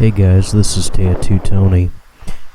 Hey guys, this is Tattoo Tony,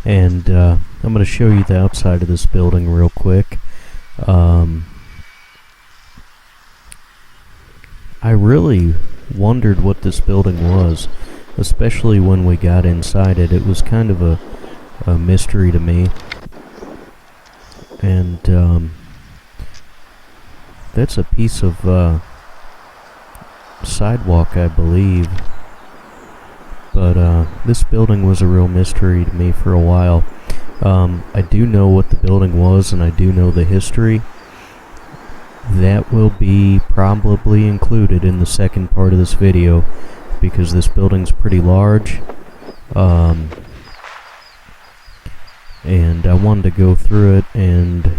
and I'm going to show you the outside of this building real quick. I really wondered what this building was, especially when we got inside it. It was kind of a mystery to me, and that's a piece of sidewalk, I believe. But this building was a real mystery to me for a while. I do know what the building was, and I do know the history. That will be probably included in the second part of this video, because this building's pretty large. And I wanted to go through it and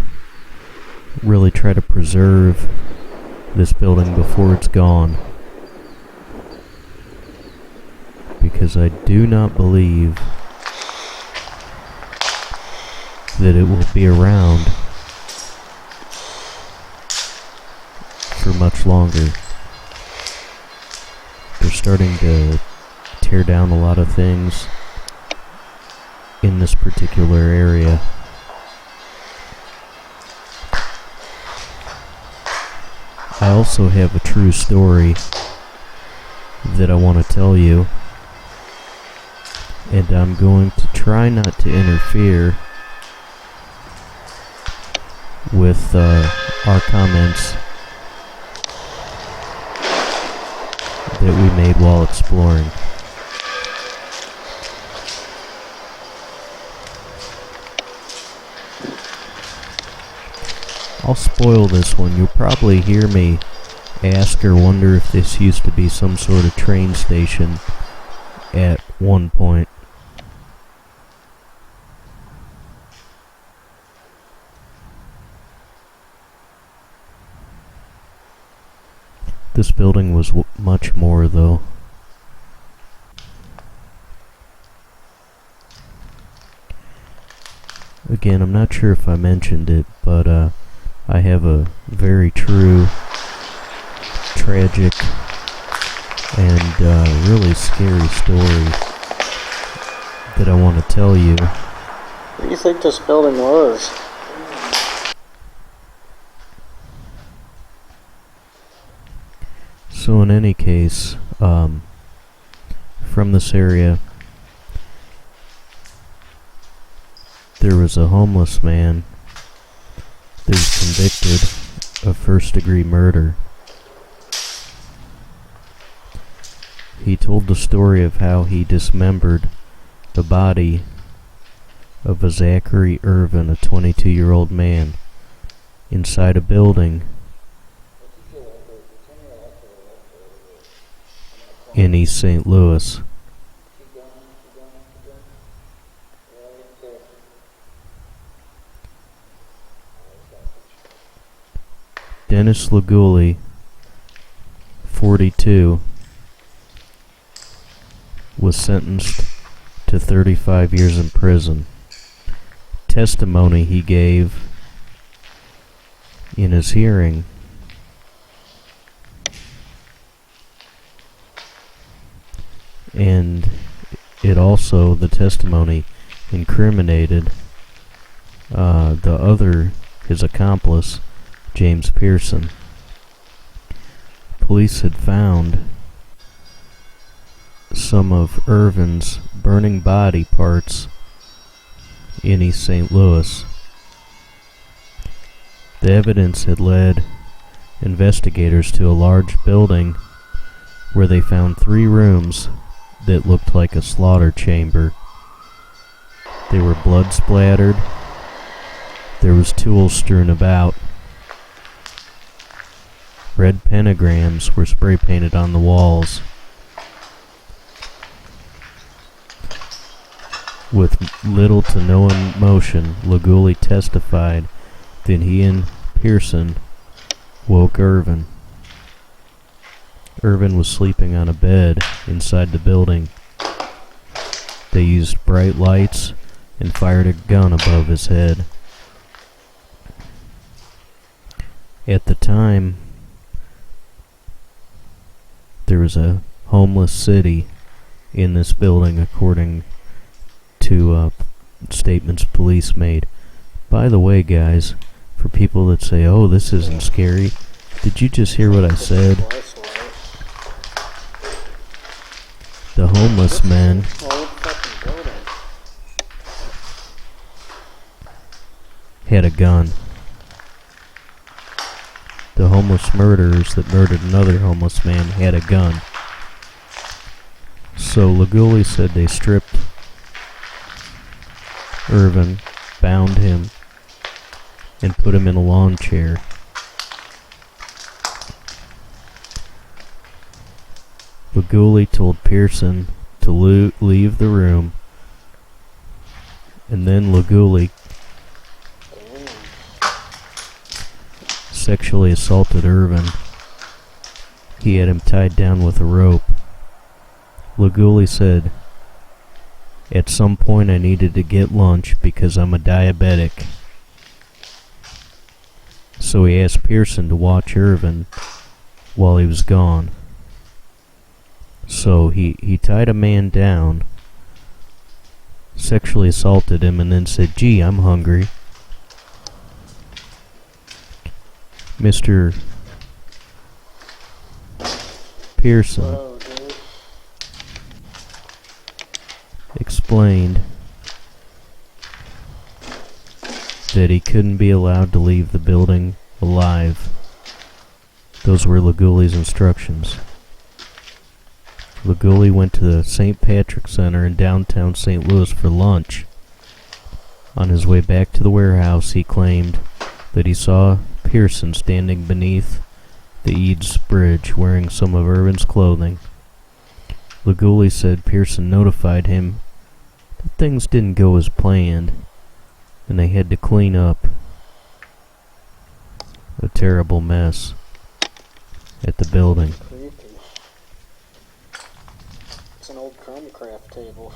really try to preserve this building before it's gone, because I do not believe that it will be around for much longer. They're starting to tear down a lot of things in this particular area. I also have a true story that I want to tell you, and I'm going to try not to interfere with our comments that we made while exploring. I'll spoil this one. You'll probably hear me ask or wonder if this used to be some sort of train station at one point. This building was much more, though. Again, I'm not sure if I mentioned it, but I have a very true, tragic, and really scary story that I want to tell you. What do you think this building was? So in any case, from this area, there was a homeless man that was convicted of first-degree murder. He told the story of how he dismembered the body of a Zachary Irvin, a 22-year-old man, inside a building in East St. Louis. Dennis Leguli, 42, was sentenced to 35 years in prison. Testimony he gave in his hearing and it also, the testimony incriminated his accomplice, James Pearson. Police had found some of Irvin's burning body parts in East St. Louis. The evidence had led investigators to a large building where they found 3 rooms that looked like a slaughter chamber. They were blood splattered. There was tools strewn about. Red pentagrams were spray painted on the walls. With little to no emotion, Leguli testified that he and Pearson woke Irvin. Irvin was sleeping on a bed inside the building. They used bright lights and fired a gun above his head. At the time, there was a homeless city in this building, according to statements police made. By the way, guys, for people that say, oh, this isn't scary, did you just hear what I said? The homeless men had a gun. The homeless murderers that murdered another homeless man had a gun. So Laguli said they stripped Irvin, bound him, and put him in a lawn chair. Laguli told Pearson to leave the room, and then Laguli sexually assaulted Irvin. He had him tied down with a rope. Laguli said, at some point I needed to get lunch because I'm a diabetic. So he asked Pearson to watch Irvin while he was gone. So he tied a man down, sexually assaulted him, and then said, gee, I'm hungry. Mr. Pearson explained that he couldn't be allowed to leave the building alive. Those were Laguli's instructions. Laguli went to the St. Patrick's Center in downtown St. Louis for lunch. On his way back to the warehouse, he claimed that he saw Pearson standing beneath the Eads Bridge wearing some of Irvin's clothing. Laguli said Pearson notified him that things didn't go as planned and they had to clean up a terrible mess at the building. Creepy. It's an old Chromecraft table.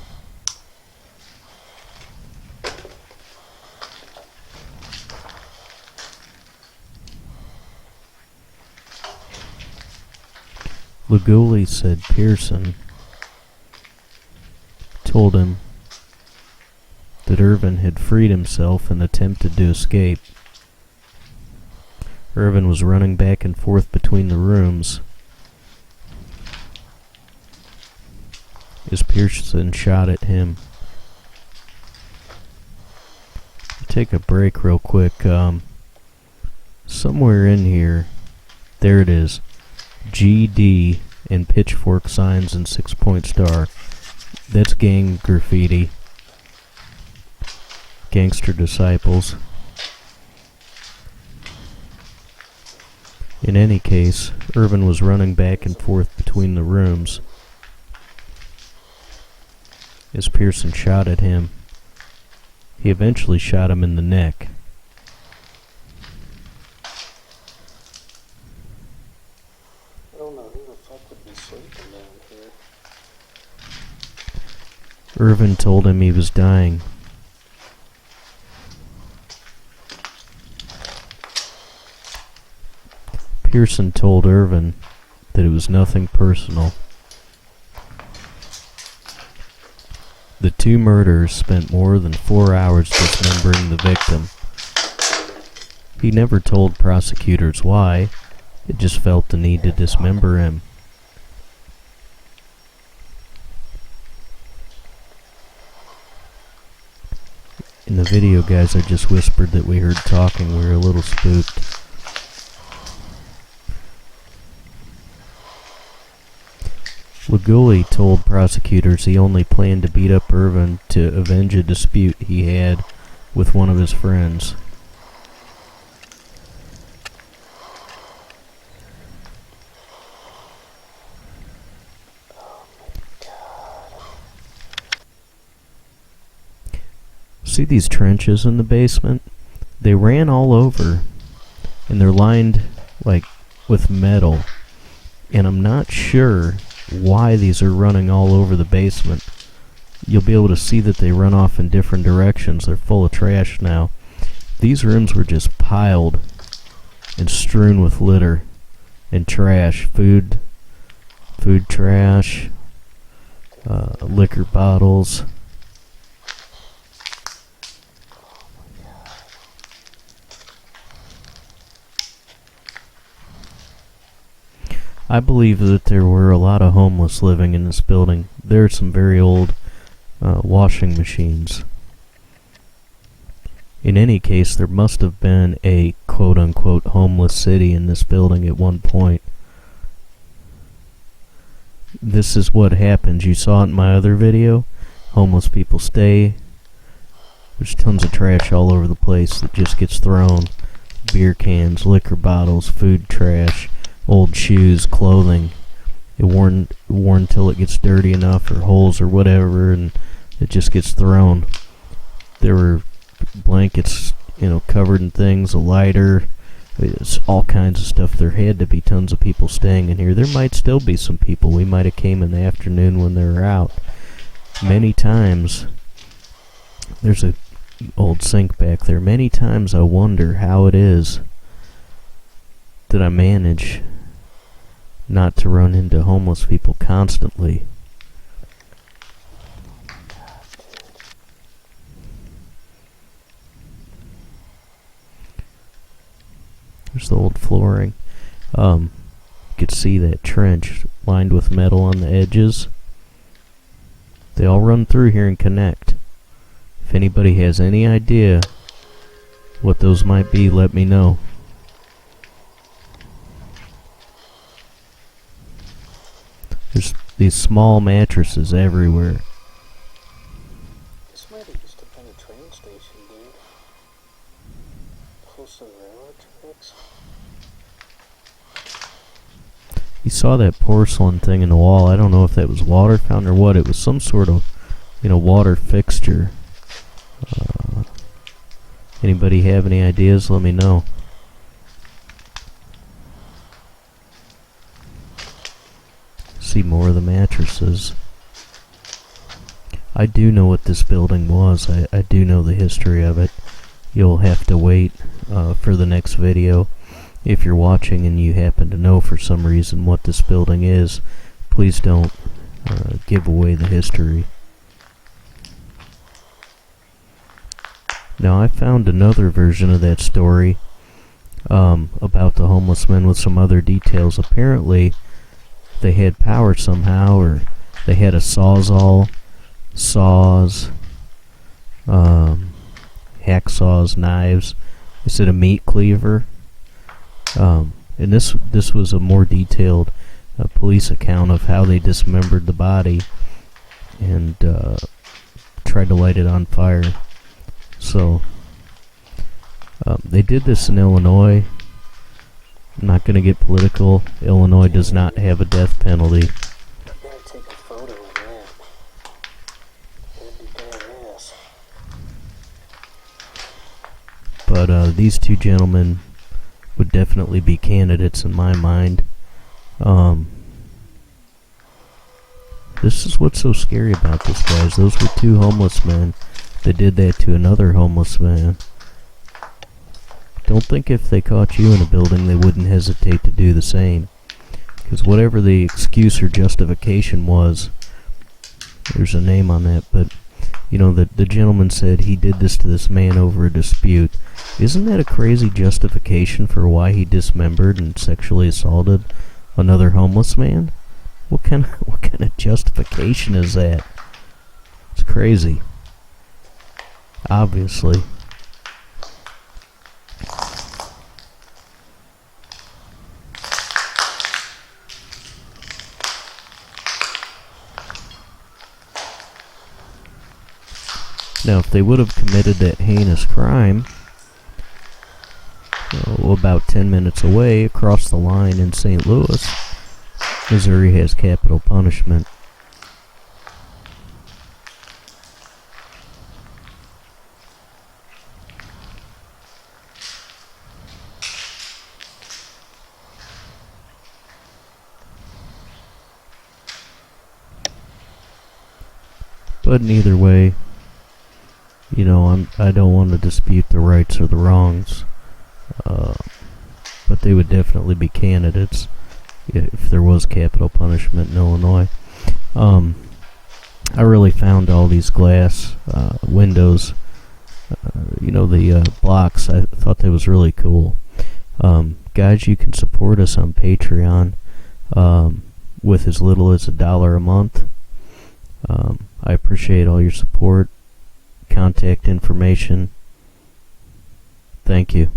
Laguli said Pearson told him that Irvin had freed himself and attempted to escape. Irvin was running back and forth between the rooms as Pearson shot at him. Take a break real quick. Somewhere in here, there it is. GD and pitchfork signs and 6-point star. That's gang graffiti. Gangster disciples. In any case, Irvin was running back and forth between the rooms as Pearson shot at him. He eventually shot him in the neck. I don't know who the fuck would be sleeping down here. Irvin told him he was dying. Pearson told Irvin that it was nothing personal. The two murderers spent more than 4 hours dismembering the victim. He never told prosecutors why. It just felt the need to dismember him. In the video, guys, I just whispered that we heard talking. We were a little spooked. Laguli told prosecutors he only planned to beat up Irvin to avenge a dispute he had with one of his friends. See these trenches in the basement? They ran all over, and they're lined like with metal, and I'm not sure why these are running all over the basement. You'll be able to see that they run off in different directions. They're full of trash now. These rooms were just piled and strewn with litter and trash, food trash, liquor bottles. I believe that there were a lot of homeless living in this building. There are some very old washing machines. In any case, there must have been a quote-unquote homeless city in this building at one point. This is what happens. You saw it in my other video. Homeless people stay. There's tons of trash all over the place that just gets thrown. Beer cans, liquor bottles, food trash, old shoes, clothing. Worn till it gets dirty enough, or holes or whatever, and it just gets thrown. There were blankets, covered in things, a lighter, it's all kinds of stuff. There had to be tons of people staying in here. There might still be some people. We might have came in the afternoon when they were out. Many times, there's a old sink back there. Many times I wonder how it is that I manage not to run into homeless people constantly. There's the old flooring. You could see that trench lined with metal on the edges. They all run through here and connect. If anybody has any idea what those might be, let me know. There's these small mattresses everywhere. This might have used to been a train station, dude. Close to the railroad tracks. You saw that porcelain thing in the wall. I don't know if that was water fountain or what. It was some sort of, water fixture. Anybody have any ideas? Let me know. See more of the mattresses. I do know what this building was. I do know the history of it. You'll have to wait for the next video. If you're watching and you happen to know for some reason what this building is, please don't give away the history. Now, I found another version of that story about the homeless men with some other details. Apparently, they had power somehow, or they had a sawzall, saws, hacksaws, knives. They said a meat cleaver. And this was a more detailed police account of how they dismembered the body and tried to light it on fire. So they did this in Illinois. I'm not going to get political. Illinois does not have a death penalty. You gotta take a photo of that. That'd be badass. But these two gentlemen would definitely be candidates in my mind. This is what's so scary about this, guys. Those were two homeless men that did that to another homeless man. Don't think if they caught you in a building they wouldn't hesitate to do the same. Because whatever the excuse or justification was, there's a name on that, but the gentleman said he did this to this man over a dispute. Isn't that a crazy justification for why he dismembered and sexually assaulted another homeless man? What kind of justification is that? It's crazy. Obviously. Now, if they would have committed that heinous crime about 10 minutes away across the line in St. Louis, Missouri has capital punishment. But in either way, I don't want to dispute the rights or the wrongs, but they would definitely be candidates if there was capital punishment in Illinois. I really found all these glass windows, the blocks. I thought that was really cool. Guys, you can support us on Patreon with as little as $1 a month. I appreciate all your support. Contact information. Thank you.